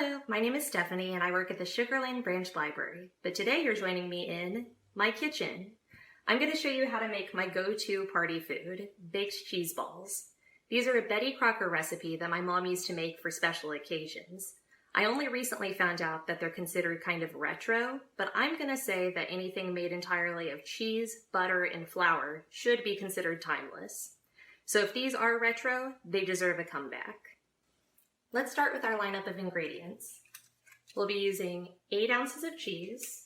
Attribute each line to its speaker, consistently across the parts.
Speaker 1: Hello, my name is Stephanie and I work at the Sugar Lane Branch Library, but today you're joining me in my kitchen. I'm going to show you how to make my go-to party food, baked cheese balls. These are a Betty Crocker recipe that my mom used to make for special occasions. I only recently found out that they're considered kind of retro, but I'm going to say that anything made entirely of cheese, butter, and flour should be considered timeless. So if these are retro, they deserve a comeback. Let's start with our lineup of ingredients. We'll be using 8 ounces of cheese,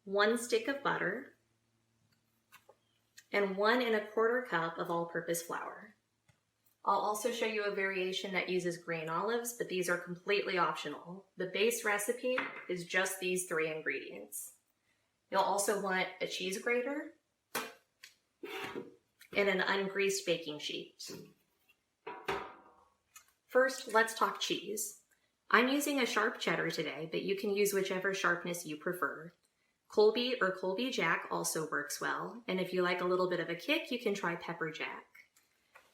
Speaker 1: 1 stick of butter, and 1 1/4 cup of all-purpose flour. I'll also show you a variation that uses green olives, but these are completely optional. The base recipe is just these 3 ingredients. You'll also want a cheese grater and an ungreased baking sheet. First, let's talk cheese. I'm using a sharp cheddar today, but you can use whichever sharpness you prefer. Colby or Colby Jack also works well, and if you like a little bit of a kick, you can try Pepper Jack.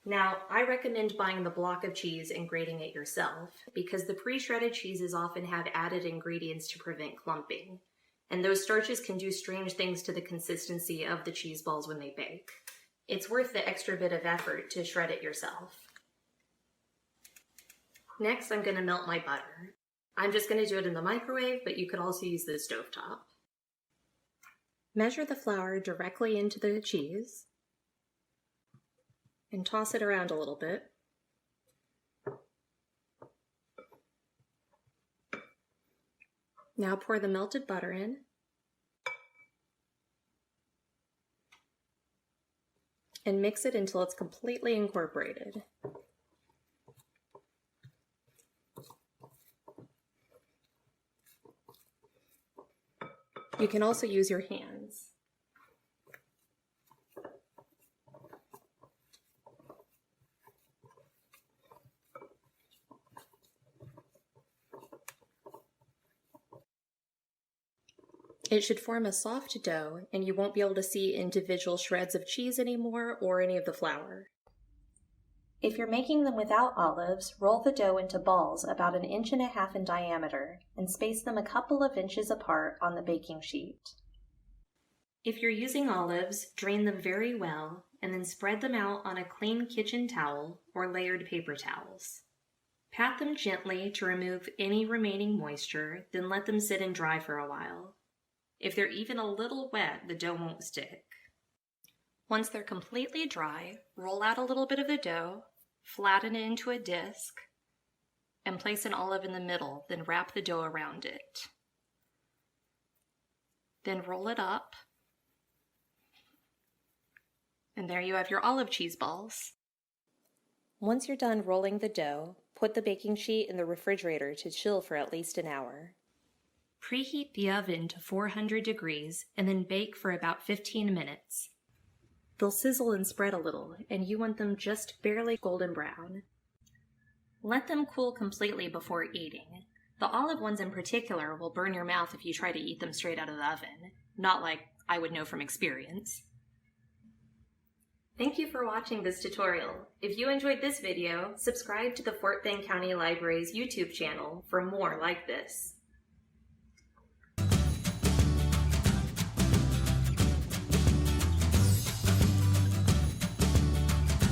Speaker 1: Now, I recommend buying the block of cheese and grating it yourself, because the pre-shredded cheeses often have added ingredients to prevent clumping, and those starches can do strange things to the consistency of the cheese balls when they bake. It's worth the extra bit of effort to shred it yourself. Next, I'm going to melt my butter. I'm just going to do it in the microwave, but you could also use the stovetop. Measure the flour directly into the cheese and toss it around a little bit. Now pour the melted butter in. And mix it until it's completely incorporated. You can also use your hands. It should form a soft dough, and you won't be able to see individual shreds of cheese anymore or any of the flour. If you're making them without olives, roll the dough into balls about 1.5 inches in diameter and space them a couple of inches apart on the baking sheet. If you're using olives, drain them very well and then spread them out on a clean kitchen towel or layered paper towels. Pat them gently to remove any remaining moisture, then let them sit and dry for a while. If they're even a little wet, the dough won't stick. Once they're completely dry, roll out a little bit of the dough, flatten it into a disc, and place an olive in the middle, then wrap the dough around it. Then roll it up, and there you have your olive cheese balls. Once you're done rolling the dough, put the baking sheet in the refrigerator to chill for at least an hour. Preheat the oven to 400 degrees and then bake for about 15 minutes. They'll sizzle and spread a little, and you want them just barely golden brown. Let them cool completely before eating. The olive ones in particular will burn your mouth if you try to eat them straight out of the oven, not like I would know from experience. Thank you for watching this tutorial. If you enjoyed this video, subscribe to the Fort Bend County Library's YouTube channel for more like this.